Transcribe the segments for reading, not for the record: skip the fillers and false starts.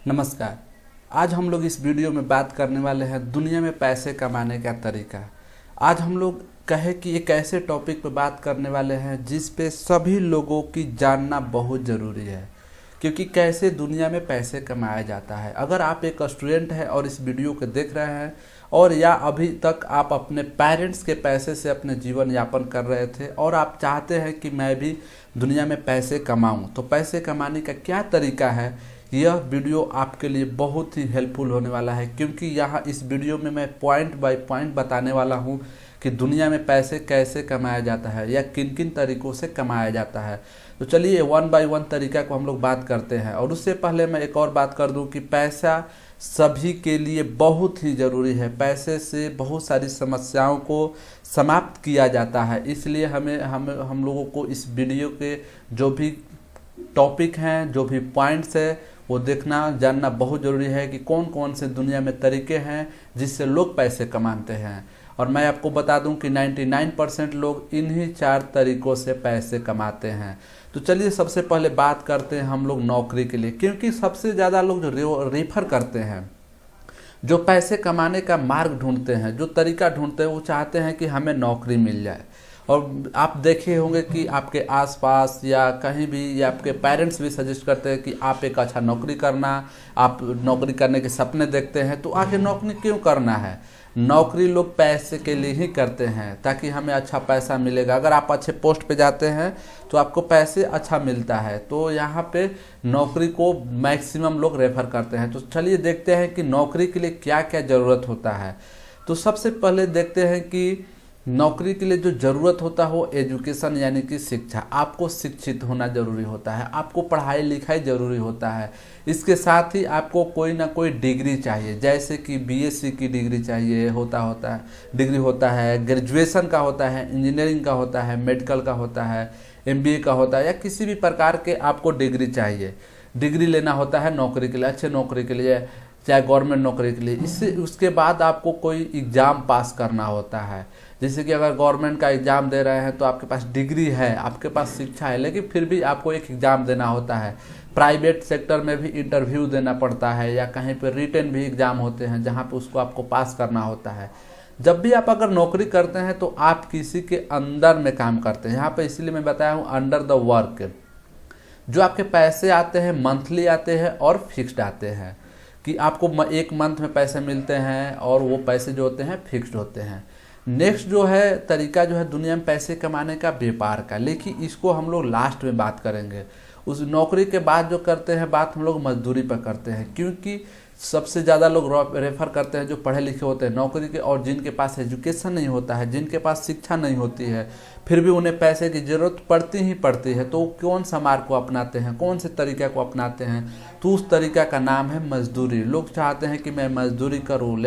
नमस्कार। आज हम लोग इस वीडियो में बात करने वाले हैं दुनिया में पैसे कमाने का तरीका। आज हम लोग कहे कि एक ऐसे टॉपिक पर बात करने वाले हैं जिस पे सभी लोगों की जानना बहुत ज़रूरी है, क्योंकि कैसे दुनिया में पैसे कमाया जाता है। अगर आप एक स्टूडेंट हैं और इस वीडियो को देख रहे हैं और या अभी तक आप अपने पेरेंट्स के पैसे से अपने जीवन यापन कर रहे थे और आप चाहते हैं कि मैं भी दुनिया में पैसे कमाऊं, तो पैसे कमाने का क्या तरीका है, यह वीडियो आपके लिए बहुत ही हेल्पफुल होने वाला है। क्योंकि यहाँ इस वीडियो में मैं पॉइंट बाय पॉइंट बताने वाला हूँ कि दुनिया में पैसे कैसे कमाया जाता है या किन किन तरीक़ों से कमाया जाता है। तो चलिए वन बाय वन तरीका को हम लोग बात करते हैं। और उससे पहले मैं एक और बात कर दूं कि पैसा सभी के लिए बहुत ही ज़रूरी है। पैसे से बहुत सारी समस्याओं को समाप्त किया जाता है। इसलिए हम लोगों को इस वीडियो के जो भी टॉपिक हैं, जो भी पॉइंट्स है, वो देखना जानना बहुत ज़रूरी है कि कौन कौन से दुनिया में तरीके हैं जिससे लोग पैसे कमाते हैं। और मैं आपको बता दूं कि 99% लोग इन्हीं 4 तरीक़ों से पैसे कमाते हैं। तो चलिए सबसे पहले बात करते हैं हम लोग नौकरी के लिए, क्योंकि सबसे ज़्यादा लोग जो रेफर करते हैं, जो पैसे कमाने का मार्ग ढूंढते हैं, जो तरीका ढूंढते हैं, वो चाहते हैं कि हमें नौकरी मिल जाए। और आप देखे होंगे कि आपके आसपास या कहीं भी या आपके पेरेंट्स भी सजेस्ट करते हैं कि आप एक अच्छा नौकरी करना, आप नौकरी करने के सपने देखते हैं। तो आखिर नौकरी क्यों करना है? नौकरी लोग पैसे के लिए ही करते हैं, ताकि हमें अच्छा पैसा मिलेगा। अगर आप अच्छे पोस्ट पे जाते हैं तो आपको पैसे अच्छा मिलता है। तो यहाँ पे नौकरी को मैक्सिमम लोग रेफर करते हैं। तो चलिए देखते हैं कि नौकरी के लिए क्या क्या ज़रूरत होता है। तो सबसे पहले देखते हैं कि नौकरी के लिए जो ज़रूरत होता है वो एजुकेशन यानी कि शिक्षा। आपको शिक्षित होना ज़रूरी होता है, आपको पढ़ाई लिखाई ज़रूरी होता है। इसके साथ ही आपको कोई ना कोई डिग्री चाहिए, जैसे कि बीएससी की डिग्री चाहिए डिग्री होता है, ग्रेजुएशन का होता है, इंजीनियरिंग का होता है, मेडिकल का होता है, एमबीए का होता है, या किसी भी प्रकार के आपको डिग्री चाहिए। डिग्री लेना होता है नौकरी के लिए, अच्छे नौकरी के लिए, चाहे गवर्नमेंट नौकरी के लिए। इससे उसके बाद आपको कोई एग्ज़ाम पास करना होता है। जैसे कि अगर गवर्नमेंट का एग्ज़ाम दे रहे हैं तो आपके पास डिग्री है, आपके पास शिक्षा है, लेकिन फिर भी आपको एक एग्ज़ाम देना होता है। प्राइवेट सेक्टर में भी इंटरव्यू देना पड़ता है, या कहीं पर रिटन भी एग्ज़ाम होते हैं जहाँ पे उसको आपको पास करना होता है। जब भी आप अगर नौकरी करते हैं तो आप किसी के अंदर में काम करते हैं। यहाँ पर इसलिए मैं बताया हूँ अंडर द वर्क। जो आपके पैसे आते हैं मंथली आते हैं और फिक्स्ड आते हैं, कि आपको एक मंथ में पैसे मिलते हैं और वो पैसे जो होते हैं फिक्स्ड होते हैं। नेक्स्ट जो है तरीका जो है दुनिया में पैसे कमाने का व्यापार का, लेकिन इसको हम लोग लास्ट में बात करेंगे। उस नौकरी के बाद जो करते हैं बात हम लोग मजदूरी पर करते हैं, क्योंकि सबसे ज़्यादा लोग रेफर करते हैं जो पढ़े लिखे होते हैं नौकरी के, और जिनके पास एजुकेशन नहीं होता है, जिनके पास शिक्षा नहीं होती है, फिर भी उन्हें पैसे की ज़रूरत पड़ती ही पड़ती है। तो कौन सा मार्ग को अपनाते हैं, कौन से तरीक़े को अपनाते हैं? तो उस तरीका का नाम है मजदूरी। लोग चाहते हैं कि मैं मजदूरी करूँ,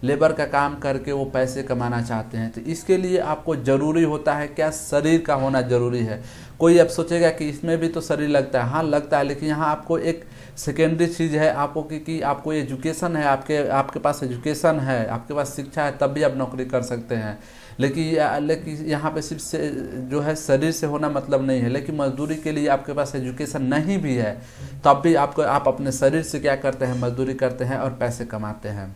लेबर का काम करके वो पैसे कमाना चाहते हैं। तो इसके लिए आपको ज़रूरी होता है क्या? शरीर का होना ज़रूरी है। कोई अब सोचेगा कि इसमें भी तो शरीर लगता है। हाँ लगता है, लेकिन यहाँ आपको एक सेकेंडरी चीज़ है आपको कि आपको एजुकेशन है, आपके पास एजुकेशन है, आपके पास शिक्षा है, तब भी आप नौकरी कर सकते हैं। लेकिन यहाँ पे सिर्फ से जो है शरीर से होना मतलब नहीं है। लेकिन मजदूरी के लिए आपके पास एजुकेशन नहीं भी है, तब भी आप अपने शरीर से क्या करते हैं? मजदूरी करते हैं और पैसे कमाते हैं।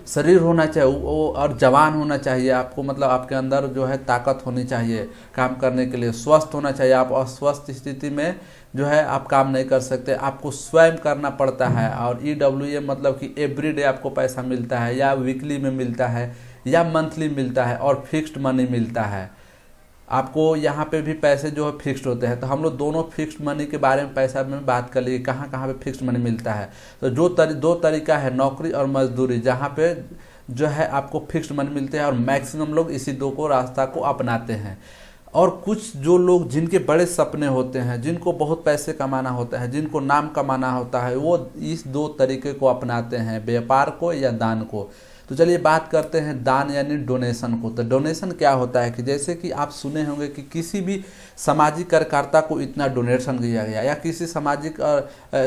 शरीर होना चाहिए वो, और जवान होना चाहिए आपको, मतलब आपके अंदर जो है ताकत होनी चाहिए काम करने के लिए। स्वस्थ होना चाहिए। आप अस्वस्थ स्थिति में जो है आप काम नहीं कर सकते, आपको स्वयं करना पड़ता है। और EWM मतलब कि एवरीडे आपको पैसा मिलता है, या वीकली में मिलता है, या मंथली मिलता है, और फिक्स्ड मनी मिलता है। आपको यहाँ पे भी पैसे जो है फिक्स्ड होते हैं। तो हम लोग दोनों फिक्स्ड मनी के बारे में पैसा में बात कर लिए, कहाँ कहाँ पे फिक्स्ड मनी मिलता है। तो दो तरीका है नौकरी और मजदूरी, जहाँ पे जो है आपको फिक्स्ड मनी मिलते हैं, और मैक्सिमम लोग इसी दो को रास्ता को अपनाते हैं। और कुछ जो लोग जिनके बड़े सपने होते हैं, जिनको बहुत पैसे कमाना होता है, जिनको नाम कमाना होता है, वो इस 2 तरीके को अपनाते हैं, व्यापार को या दान को। तो चलिए बात करते हैं दान यानी डोनेशन को। तो डोनेशन क्या होता है कि जैसे कि आप सुने होंगे कि किसी भी सामाजिक कार्यकर्ता को इतना डोनेशन दिया गया, या किसी सामाजिक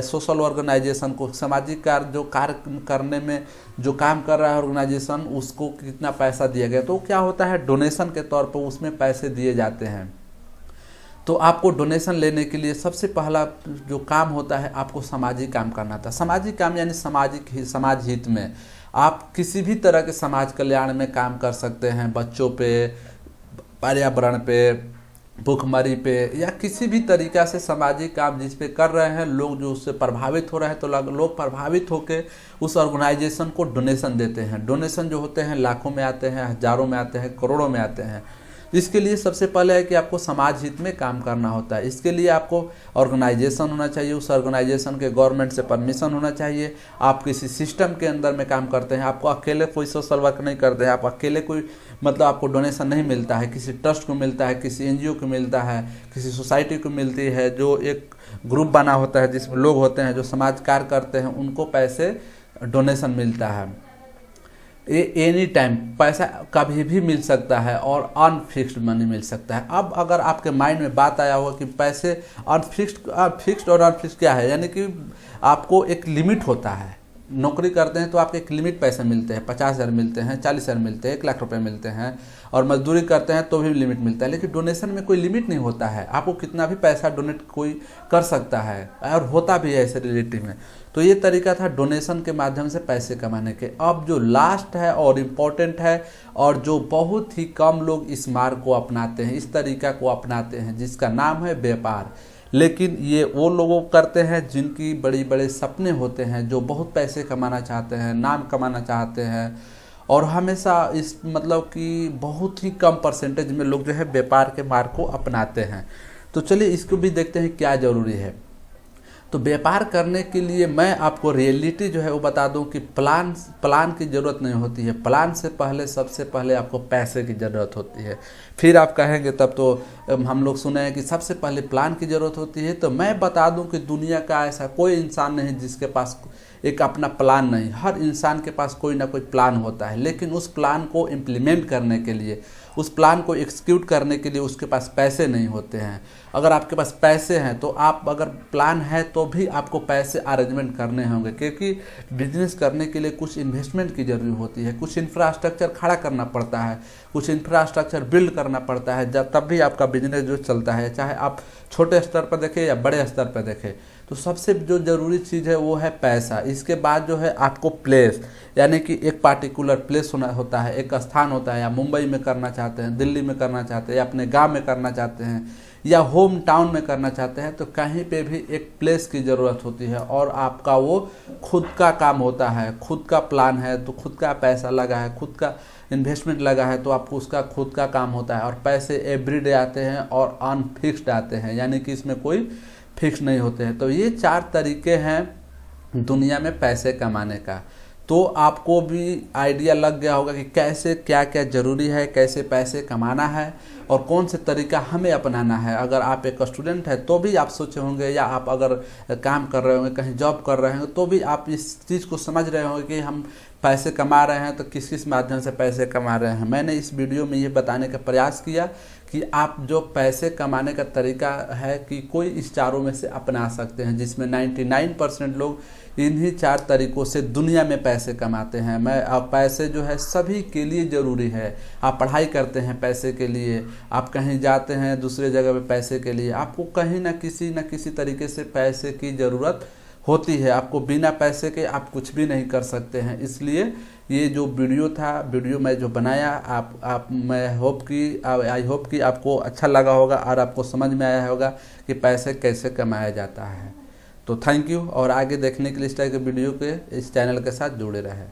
सोशल ऑर्गेनाइजेशन को, सामाजिक कार्य जो कार्य करने में जो काम कर रहा है ऑर्गेनाइजेशन, उसको कितना पैसा दिया गया। तो क्या होता है डोनेशन के तौर पर उसमें पैसे दिए जाते हैं। तो आपको डोनेशन लेने के लिए सबसे पहला जो काम होता है, आपको सामाजिक काम करना था। सामाजिक काम यानी समाज हित में आप किसी भी तरह के समाज कल्याण में काम कर सकते हैं। बच्चों पे, पर्यावरण पे, भूखमरी पे, या किसी भी तरीका से सामाजिक काम जिस पे कर रहे हैं लोग, जो उससे प्रभावित हो रहे हैं, तो लोग प्रभावित होकर उस ऑर्गेनाइजेशन को डोनेशन देते हैं। डोनेशन जो होते हैं लाखों में आते हैं, हजारों में आते हैं, करोड़ों में आते हैं। इसके लिए सबसे पहले है कि आपको समाज हित में काम करना होता है। इसके लिए आपको ऑर्गेनाइजेशन होना चाहिए, उस ऑर्गेनाइजेशन के गवर्नमेंट से परमिशन होना चाहिए। आप किसी सिस्टम के अंदर में काम करते हैं, आपको अकेले कोई सोशल वर्क नहीं करते हैं, आप अकेले कोई मतलब आपको डोनेशन नहीं मिलता है, किसी ट्रस्ट को मिलता है, किसी एनजीओ को मिलता है, किसी सोसाइटी को मिलती है, जो एक ग्रुप बना होता है जिसमें लोग होते हैं जो समाज कार्य करते हैं, उनको पैसे डोनेशन मिलता है। एनी टाइम पैसा कभी भी मिल सकता है और अनफिक्स्ड मनी मिल सकता है। अब अगर आपके माइंड में बात आया होगा कि पैसे फिक्स्ड और अनफिक्स्ड क्या है, यानी कि आपको एक लिमिट होता है। नौकरी करते हैं तो आपको एक लिमिट पैसे मिलते हैं, 50,000 मिलते हैं, 40,000 मिलते हैं, 1,00,000 रुपये मिलते हैं, और मजदूरी करते हैं तो भी लिमिट मिलता है। लेकिन डोनेशन में कोई लिमिट नहीं होता है, आपको कितना भी पैसा डोनेट कोई कर सकता है, और होता भी है ऐसे रिलेटिव में। तो ये तरीका था डोनेशन के माध्यम से पैसे कमाने के। अब जो लास्ट है और इम्पोर्टेंट है, और जो बहुत ही कम लोग इस मार्ग को अपनाते हैं, इस तरीका को अपनाते हैं, जिसका नाम है व्यापार। लेकिन ये वो लोगों करते हैं जिनकी बड़ी बड़े सपने होते हैं, जो बहुत पैसे कमाना चाहते हैं, नाम कमाना चाहते हैं, और हमेशा इस मतलब कि बहुत ही कम परसेंटेज में लोग जो है व्यापार के मार्ग को अपनाते हैं। तो चलिए इसको भी देखते हैं क्या ज़रूरी है। तो व्यापार करने के लिए मैं आपको रियलिटी जो है वो बता दूं कि प्लान की ज़रूरत नहीं होती है। प्लान से पहले सबसे पहले आपको पैसे की ज़रूरत होती है। फिर आप कहेंगे तब तो हम लोग सुने हैं कि सबसे पहले प्लान की ज़रूरत होती है। तो मैं बता दूं कि दुनिया का ऐसा कोई इंसान नहीं जिसके पास एक अपना प्लान नहीं। हर इंसान के पास कोई ना कोई प्लान होता है, लेकिन उस प्लान को इम्प्लीमेंट करने के लिए, उस प्लान को एग्जीक्यूट करने के लिए उसके पास पैसे नहीं होते हैं। अगर आपके पास पैसे हैं तो आप, अगर प्लान है तो भी आपको पैसे अरेंजमेंट करने होंगे, क्योंकि बिजनेस करने के लिए कुछ इन्वेस्टमेंट की ज़रूरत होती है, कुछ इंफ्रास्ट्रक्चर खड़ा करना पड़ता है, कुछ इंफ्रास्ट्रक्चर बिल्ड करना पड़ता है, जब तब भी आपका बिजनेस जो चलता है, चाहे आप छोटे स्तर पर देखें या बड़े स्तर पर देखें। तो सबसे जो ज़रूरी चीज़ है वो है पैसा। इसके बाद जो है आपको प्लेस, यानी कि एक पार्टिकुलर प्लेस होता है, एक स्थान होता है। या मुंबई में करना चाहते हैं, दिल्ली में करना चाहते हैं, या अपने गांव में करना चाहते हैं, या होम टाउन में करना चाहते हैं, तो कहीं पे भी एक प्लेस की ज़रूरत होती है। और आपका वो खुद का काम होता है, खुद का प्लान है, तो खुद का पैसा लगा है, खुद का इन्वेस्टमेंट लगा है, तो आपको उसका खुद का काम होता है। और पैसे एवरीडे आते हैं और अनफिक्स्ड आते हैं, यानी कि इसमें कोई फिक्स नहीं होते हैं। तो ये 4 तरीके हैं दुनिया में पैसे कमाने का। तो आपको भी आइडिया लग गया होगा कि कैसे क्या क्या ज़रूरी है, कैसे पैसे कमाना है, और कौन से तरीका हमें अपनाना है। अगर आप एक स्टूडेंट हैं तो भी आप सोचे होंगे, या आप अगर काम कर रहे होंगे, कहीं जॉब कर रहे होंगे, तो भी आप इस चीज़ को समझ रहे होंगे कि हम पैसे कमा रहे हैं तो किस किस माध्यम से पैसे कमा रहे हैं। मैंने इस वीडियो में ये बताने का प्रयास किया कि आप जो पैसे कमाने का तरीका है कि कोई इस चारों में से अपना सकते हैं, जिसमें 99% लोग इन्हीं 4 तरीकों से दुनिया में पैसे कमाते हैं। अब पैसे जो है सभी के लिए ज़रूरी है। आप पढ़ाई करते हैं पैसे के लिए, आप कहीं जाते हैं दूसरे जगह पे पैसे के लिए, आपको कहीं ना किसी तरीके से पैसे की ज़रूरत होती है। आपको बिना पैसे के आप कुछ भी नहीं कर सकते हैं। इसलिए ये जो वीडियो मैं जो बनाया, मैं आई होप कि आपको अच्छा लगा होगा और आपको समझ में आया होगा कि पैसे कैसे कमाया जाता है। तो थैंक यू, और आगे देखने के लिए इस तरह के वीडियो के इस चैनल के साथ जुड़े रहें।